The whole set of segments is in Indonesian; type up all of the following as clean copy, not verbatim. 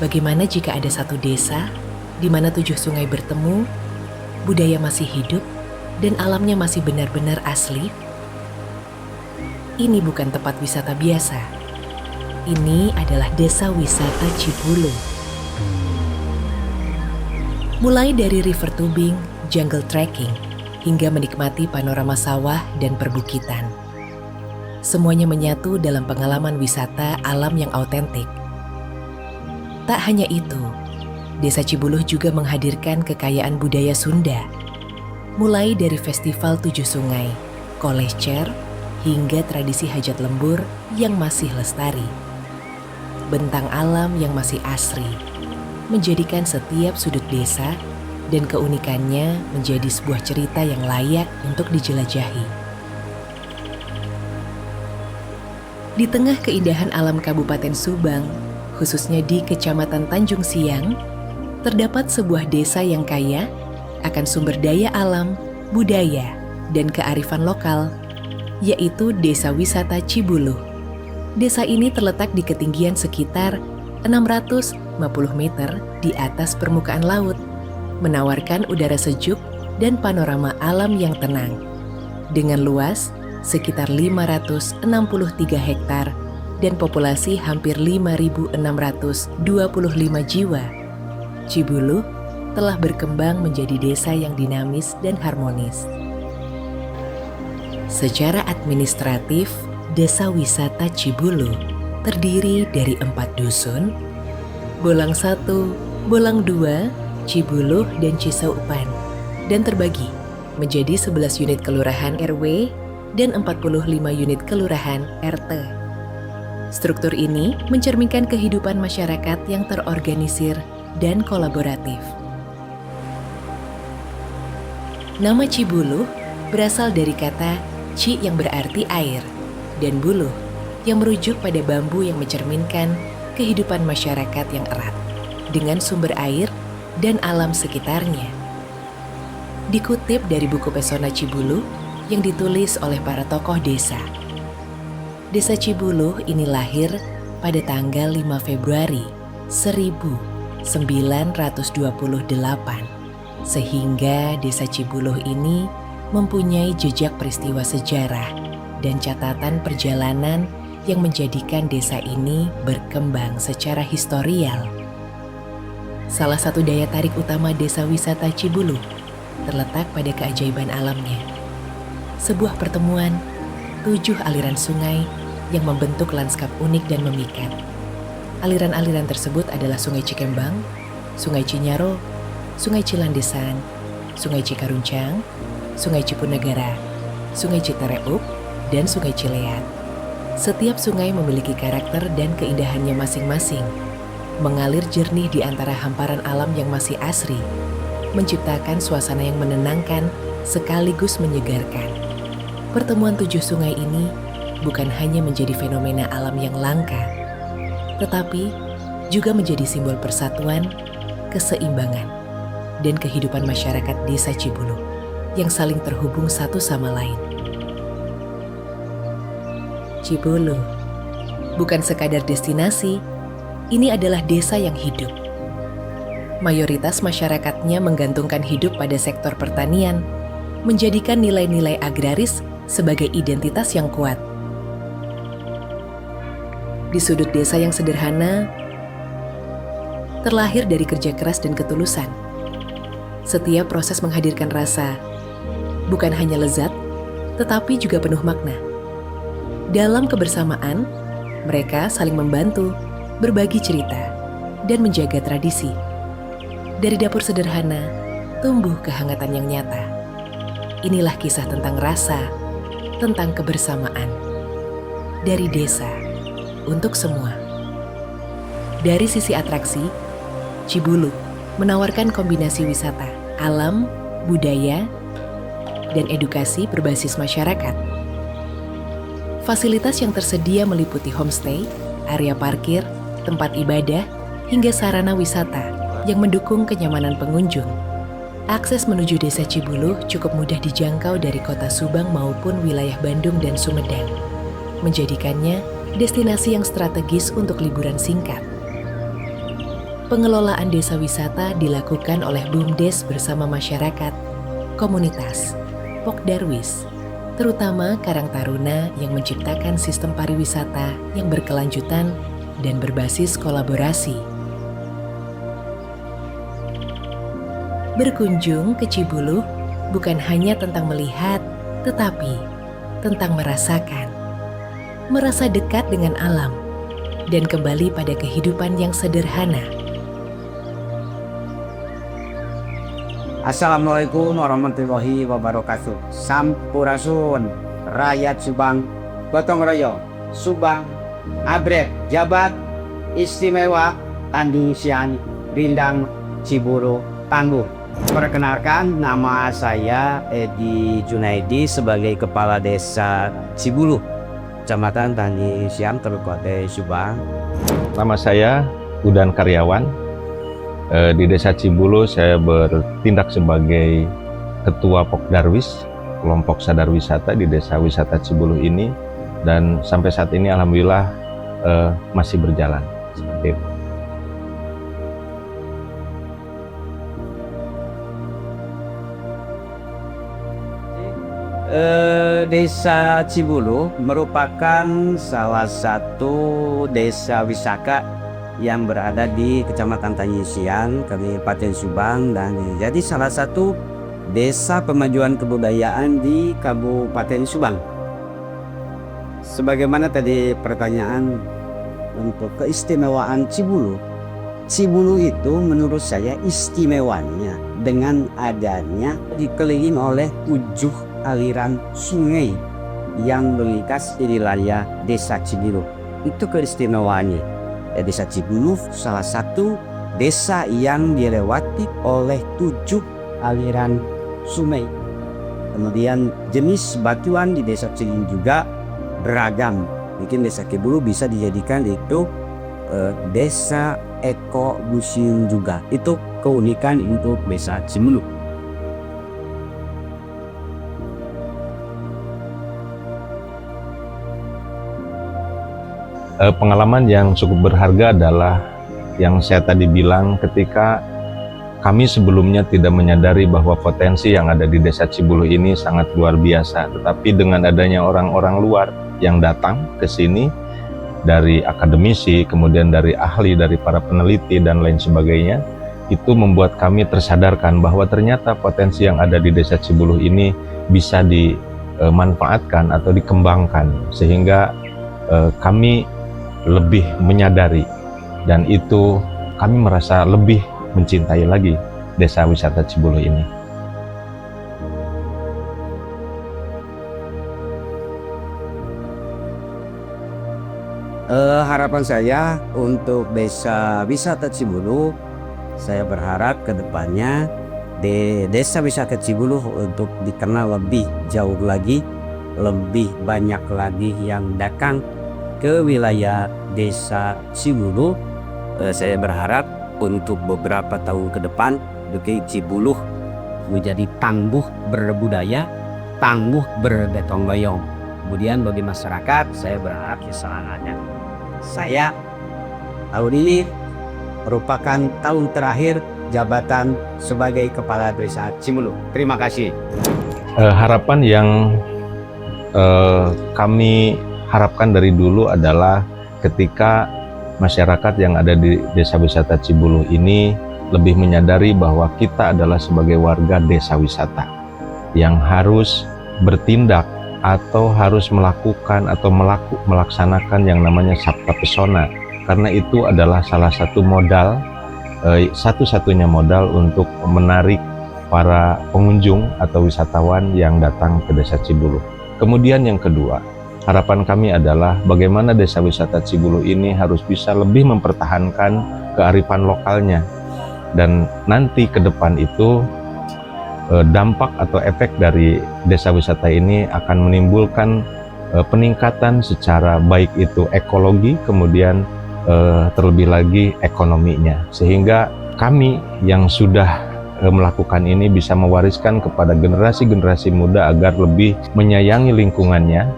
Bagaimana jika ada satu desa di mana 7 sungai bertemu, budaya masih hidup, dan alamnya masih benar-benar asli? Ini bukan tempat wisata biasa. Ini adalah desa wisata Cibulu. Mulai dari river tubing, jungle trekking, hingga menikmati panorama sawah dan perbukitan. Semuanya menyatu dalam pengalaman wisata alam yang autentik. Tak hanya itu, Desa Cibuluh juga menghadirkan kekayaan budaya Sunda, mulai dari Festival 7 Sungai, Kolescer, hingga tradisi hajat lembur yang masih lestari. Bentang alam yang masih asri, menjadikan setiap sudut desa dan keunikannya menjadi sebuah cerita yang layak untuk dijelajahi. Di tengah keindahan alam Kabupaten Subang, khususnya di Kecamatan Tanjung Siang, terdapat sebuah desa yang kaya akan sumber daya alam, budaya, dan kearifan lokal, yaitu Desa Wisata Cibuluh. Desa ini terletak di ketinggian sekitar 650 meter di atas permukaan laut, menawarkan udara sejuk dan panorama alam yang tenang. Dengan luas sekitar 563 hektar dan populasi hampir 5.625 jiwa, Cibuluh telah berkembang menjadi desa yang dinamis dan harmonis. Secara administratif, Desa Wisata Cibuluh terdiri dari 4 dusun, Bolang 1, Bolang 2, Cibuluh, dan Cisaupan, dan terbagi menjadi 11 unit kelurahan RW dan 45 unit kelurahan RT. Struktur ini mencerminkan kehidupan masyarakat yang terorganisir dan kolaboratif. Nama Cibuluh berasal dari kata ci yang berarti air dan buluh yang merujuk pada bambu yang mencerminkan kehidupan masyarakat yang erat dengan sumber air dan alam sekitarnya. Dikutip dari buku Pesona Cibuluh yang ditulis oleh para tokoh desa. Desa Cibuluh ini lahir pada tanggal 5 Februari 1928, sehingga Desa Cibuluh ini mempunyai jejak peristiwa sejarah dan catatan perjalanan yang menjadikan desa ini berkembang secara historial. Salah satu daya tarik utama Desa Wisata Cibuluh terletak pada keajaiban alamnya. Sebuah pertemuan 7 aliran sungai yang membentuk lanskap unik dan memikat. Aliran-aliran tersebut adalah Sungai Cikembang, Sungai Cinyaro, Sungai Cilandesan, Sungai Cikaruncang, Sungai Cipunegara, Sungai Citereup, dan Sungai Cileat. Setiap sungai memiliki karakter dan keindahannya masing-masing, mengalir jernih di antara hamparan alam yang masih asri, menciptakan suasana yang menenangkan sekaligus menyegarkan. Pertemuan 7 sungai ini bukan hanya menjadi fenomena alam yang langka, tetapi juga menjadi simbol persatuan, keseimbangan, dan kehidupan masyarakat Desa Cibuluh yang saling terhubung satu sama lain. Cibuluh bukan sekadar destinasi, ini adalah desa yang hidup. Mayoritas masyarakatnya menggantungkan hidup pada sektor pertanian, menjadikan nilai-nilai agraris sebagai identitas yang kuat. Di sudut desa yang sederhana, terlahir dari kerja keras dan ketulusan. Setiap proses menghadirkan rasa, bukan hanya lezat, tetapi juga penuh makna. Dalam kebersamaan, mereka saling membantu, berbagi cerita, dan menjaga tradisi. Dari dapur sederhana, tumbuh kehangatan yang nyata. Inilah kisah tentang rasa, tentang kebersamaan. Dari desa, untuk semua. Dari sisi atraksi, Cibuluh menawarkan kombinasi wisata, alam, budaya, dan edukasi berbasis masyarakat. Fasilitas yang tersedia meliputi homestay, area parkir, tempat ibadah, hingga sarana wisata yang mendukung kenyamanan pengunjung. Akses menuju Desa Cibuluh cukup mudah dijangkau dari kota Subang maupun wilayah Bandung dan Sumedang, menjadikannya destinasi yang strategis untuk liburan singkat. Pengelolaan desa wisata dilakukan oleh BUMDes bersama masyarakat, komunitas, Pokdarwis, terutama Karang Taruna yang menciptakan sistem pariwisata yang berkelanjutan dan berbasis kolaborasi. Berkunjung ke Cibuluh bukan hanya tentang melihat, tetapi tentang merasakan. Merasa dekat dengan alam dan kembali pada kehidupan yang sederhana. Assalamualaikum warahmatullahi wabarakatuh. Sampurasun, rakyat Subang, gotong royong, Subang, Abrek, Jabat, Istimewa, Tanjung Sian, Rindang, Cibuluh, Tangguh. Perkenalkan, nama saya Edi Junaidi sebagai Kepala Desa Cibuluh, Kecamatan Tanjung Sian, Kabupaten Subang. Nama saya Udan Karyawan. Di Desa Cibuluh saya bertindak sebagai Ketua Pokdarwis, kelompok sadar wisata di Desa Wisata Cibuluh ini, dan sampai saat ini alhamdulillah masih berjalan seperti itu. Desa Cibuluh merupakan salah satu desa wisata yang berada di Kecamatan Tanjung Sian, Kabupaten Subang, dan jadi salah satu desa pemajuan kebudayaan di Kabupaten Subang. Sebagaimana tadi pertanyaan untuk keistimewaan Cibuluh, Cibuluh itu menurut saya istimewanya dengan adanya dikelilingi oleh 7 aliran sungai yang melintas di wilayah Desa Cibuluh. Itu keistimewaannya. Desa Cibuluh salah satu desa yang dilewati oleh 7 aliran sungai. Kemudian jenis batuan di Desa Cibuluh juga beragam. Mungkin Desa Cibuluh bisa dijadikan itu desa ekomuseum juga. Itu keunikan untuk Desa Cibuluh. Pengalaman yang cukup berharga adalah yang saya tadi bilang ketika kami sebelumnya tidak menyadari bahwa potensi yang ada di Desa Cibuluh ini sangat luar biasa. Tetapi dengan adanya orang-orang luar yang datang ke sini dari akademisi, kemudian dari ahli, dari para peneliti dan lain sebagainya, itu membuat kami tersadarkan bahwa ternyata potensi yang ada di Desa Cibuluh ini bisa dimanfaatkan atau dikembangkan, sehingga kami lebih menyadari, dan itu kami merasa lebih mencintai lagi Desa Wisata Cibuluh ini. Harapan saya untuk Desa Wisata Cibuluh, saya berharap ke depannya Desa Wisata Cibuluh untuk dikenal lebih jauh lagi, lebih banyak lagi yang datang ke wilayah Desa Cibuluh. Saya berharap untuk beberapa tahun ke depan Cibuluh menjadi tangguh berbudaya, tangguh bergotong royong. Kemudian bagi masyarakat, saya berharap keselamatan. Saya tahun ini merupakan tahun terakhir jabatan sebagai Kepala Desa Cibuluh. Terima kasih. Harapan yang kami harapkan dari dulu adalah ketika masyarakat yang ada di Desa Wisata Cibuluh ini lebih menyadari bahwa kita adalah sebagai warga desa wisata yang harus bertindak atau harus melakukan atau melaksanakan yang namanya Sabta Pesona, karena itu adalah salah satu modal, satu-satunya modal untuk menarik para pengunjung atau wisatawan yang datang ke Desa Cibuluh. Kemudian yang kedua, harapan kami adalah bagaimana Desa Wisata Cibuluh ini harus bisa lebih mempertahankan kearifan lokalnya, dan nanti ke depan itu dampak atau efek dari desa wisata ini akan menimbulkan peningkatan secara baik itu ekologi, kemudian terlebih lagi ekonominya, sehingga kami yang sudah melakukan ini bisa mewariskan kepada generasi-generasi muda agar lebih menyayangi lingkungannya,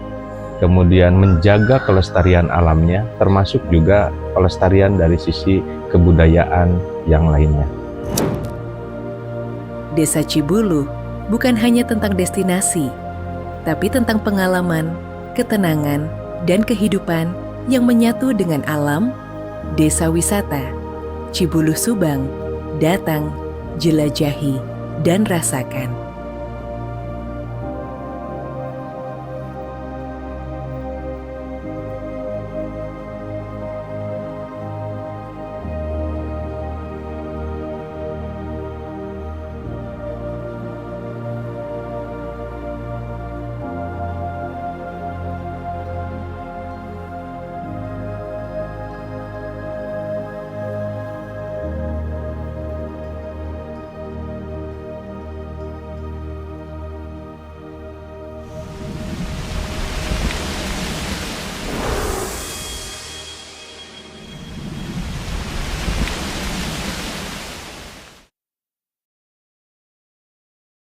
kemudian menjaga kelestarian alamnya, termasuk juga pelestarian dari sisi kebudayaan yang lainnya. Desa Cibuluh bukan hanya tentang destinasi, tapi tentang pengalaman, ketenangan, dan kehidupan yang menyatu dengan alam. Desa wisata Cibuluh Subang, datang, jelajahi, dan rasakan.